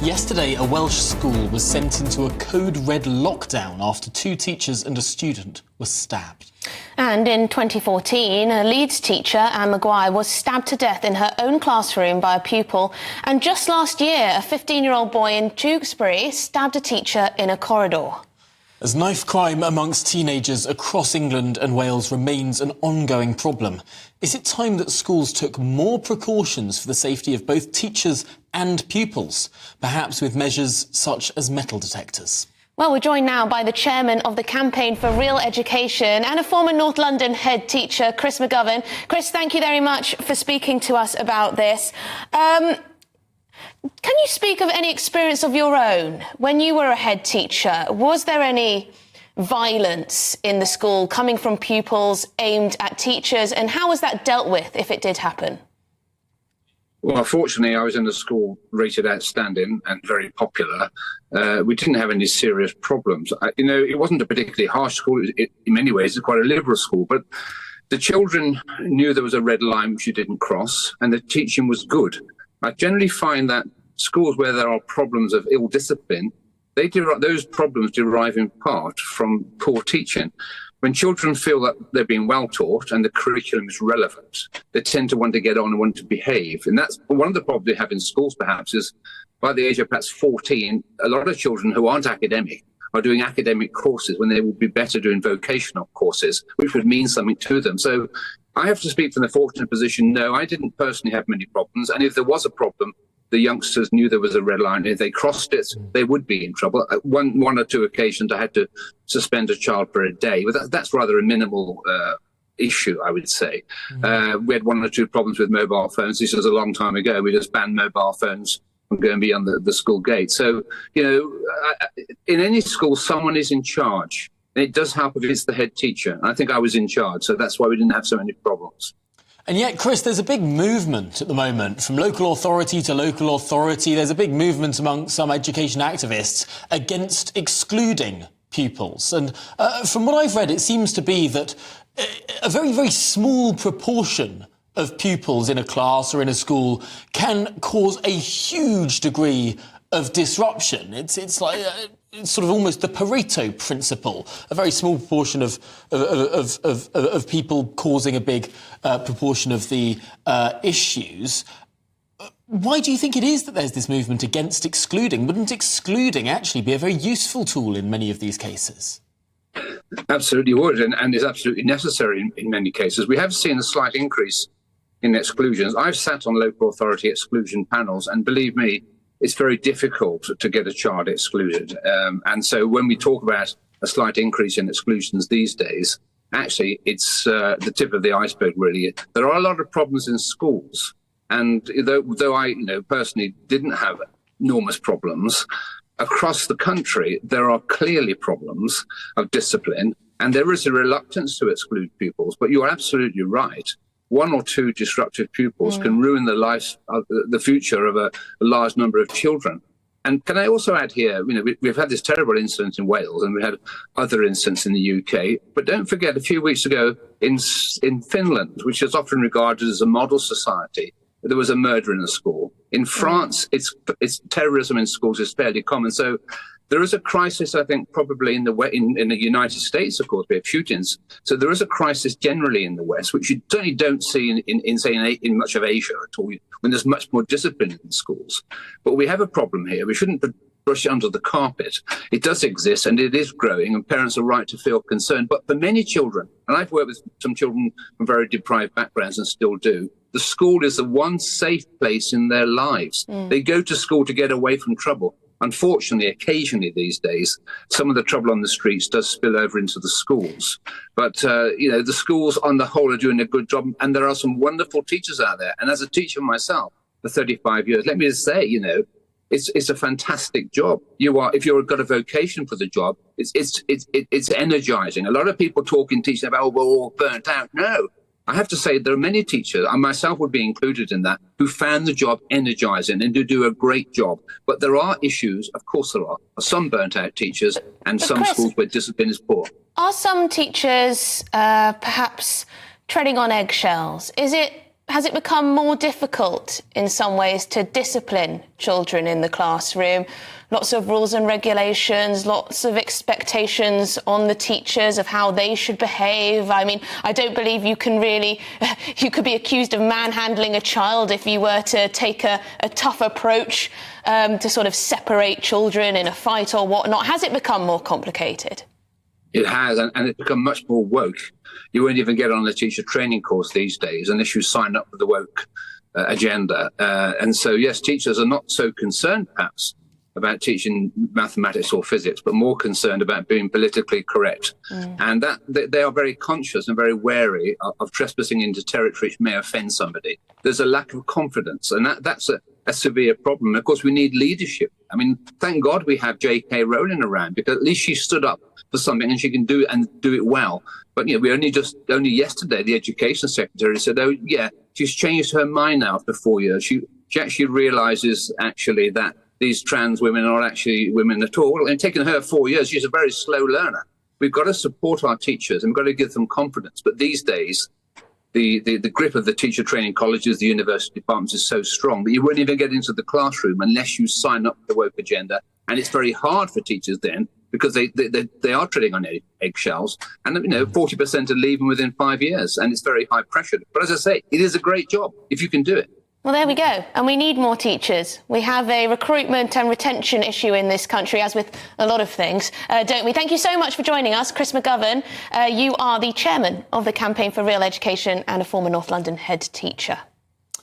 Yesterday, a Welsh school was sent into a code red lockdown after 2 teachers and a student were stabbed. And in 2014, a Leeds teacher, Anne McGovern, was stabbed to death in her own classroom by a pupil. And just last year, a 15-year-old boy in Tewkesbury stabbed a teacher in a corridor. As knife crime amongst teenagers across England and Wales remains an ongoing problem, is it time that schools took more precautions for the safety of both teachers and pupils, perhaps with measures such as metal detectors? Well, we're joined now by the chairman of the Campaign for Real Education and a former North London head teacher, Chris McGovern. Chris, thank you very much for speaking to us about this. Can you speak of any experience of your own when you were a head teacher? Was there any violence in the school coming from pupils aimed at teachers, and how was that dealt with if it did happen? Well, fortunately, I was in a school rated outstanding and very popular. We didn't have any serious problems. It wasn't a particularly harsh school. In many ways, it's quite a liberal school, but the children knew there was a red line which you didn't cross, and the teaching was good. I generally find that schools where there are problems of ill discipline, those problems derive in part from poor teaching. When children feel that they're being well taught and the curriculum is relevant, they tend to want to get on and want to behave. And that's one of the problems they have in schools, perhaps, is by the age of perhaps 14, a lot of children who aren't academic are doing academic courses when they would be better doing vocational courses, which would mean something to them. So I have to speak from the fortunate position. No, I didn't personally have many problems. And if there was a problem, the youngsters knew there was a red line. If they crossed it, they would be in trouble. One or two occasions, I had to suspend a child for a day, but that's rather a minimal issue, I would say. We had 1 or 2 problems with mobile phones. This was a long time ago. We just banned mobile phones from going beyond the school gate. So, in any school, someone is in charge. And it does help if it's the head teacher. I think I was in charge, so that's why we didn't have so many problems. And yet, Chris, there's a big movement at the moment, from local authority to local authority. There's a big movement among some education activists against excluding pupils. And from what I've read, it seems to be that a very, very small proportion of pupils in a class or in a school can cause a huge degree of disruption. It's like it's sort of almost the Pareto principle. A very small proportion of people causing a big proportion of the issues. Why do you think it is that there's this movement against excluding? Wouldn't excluding actually be a very useful tool in many of these cases? Absolutely would, and is absolutely necessary in many cases. We have seen a slight increase in exclusions. I've sat on local authority exclusion panels, and believe me, it's very difficult to get a child excluded. And so when we talk about a slight increase in exclusions these days, actually, it's the tip of the iceberg, really. There are a lot of problems in schools. And though I personally didn't have enormous problems, across the country, there are clearly problems of discipline. And there is a reluctance to exclude pupils. But you're absolutely right. 1 or 2 disruptive pupils can ruin the life, the future of a large number of children. And can I also add here, we've had this terrible incident in Wales, and we had other incidents in the UK. But don't forget, a few weeks ago in Finland, which is often regarded as a model society, there was a murder in a school. In France, it's terrorism in schools is fairly common. So there is a crisis, I think, probably in the United States, of course, we have shootings. So there is a crisis generally in the West, which you certainly don't see in much of Asia at all, when there's much more discipline in schools. But we have a problem here. We shouldn't brush it under the carpet. It does exist, and it is growing, and parents are right to feel concerned. But for many children, and I've worked with some children from very deprived backgrounds and still do, the school is the one safe place in their lives. They go to school to get away from trouble. Unfortunately, occasionally these days, some of the trouble on the streets does spill over into the schools. But, the schools on the whole are doing a good job. And there are some wonderful teachers out there. And as a teacher myself for 35 years, let me just say, it's a fantastic job. If you've got a vocation for the job, it's energizing. A lot of people talk in teaching about, we're all burnt out. No. I have to say there are many teachers, and myself would be included in that, who found the job energizing and do a great job. But there are issues, of course there are, some burnt out teachers and some Chris, schools where discipline is poor. Are some teachers perhaps treading on eggshells? Is it has it become more difficult in some ways to discipline children in the classroom? Lots of rules and regulations, lots of expectations on the teachers of how they should behave. I mean, I don't believe you could be accused of manhandling a child if you were to take a tough approach to sort of separate children in a fight or whatnot. Has it become more complicated? It has, and it's become much more woke. You won't even get on a teacher training course these days unless you sign up for the woke agenda. And so, yes, teachers are not so concerned, perhaps, about teaching mathematics or physics, but more concerned about being politically correct. And that they are very conscious and very wary of trespassing into territory which may offend somebody. There's a lack of confidence, and that's a severe problem. Of course, we need leadership. I mean, thank God we have J.K. Rowling around, because at least she stood up for something and she can do it and do it well. But we only yesterday, the education secretary said, oh yeah, she's changed her mind now after 4 years. She actually realizes actually that these trans women are actually women at all. Well, it's taken her 4 years. She's a very slow learner. We've got to support our teachers and we've got to give them confidence. But these days, the grip of the teacher training colleges, the university departments is so strong that you won't even get into the classroom unless you sign up for the woke agenda. And it's very hard for teachers then, because they are treading on eggshells. And 40% are leaving within 5 years, and it's very high pressure. But as I say, it is a great job if you can do it. Well, there we go. And we need more teachers. We have a recruitment and retention issue in this country, as with a lot of things, don't we? Thank you so much for joining us, Chris McGovern. You are the chairman of the Campaign for Real Education and a former North London head teacher.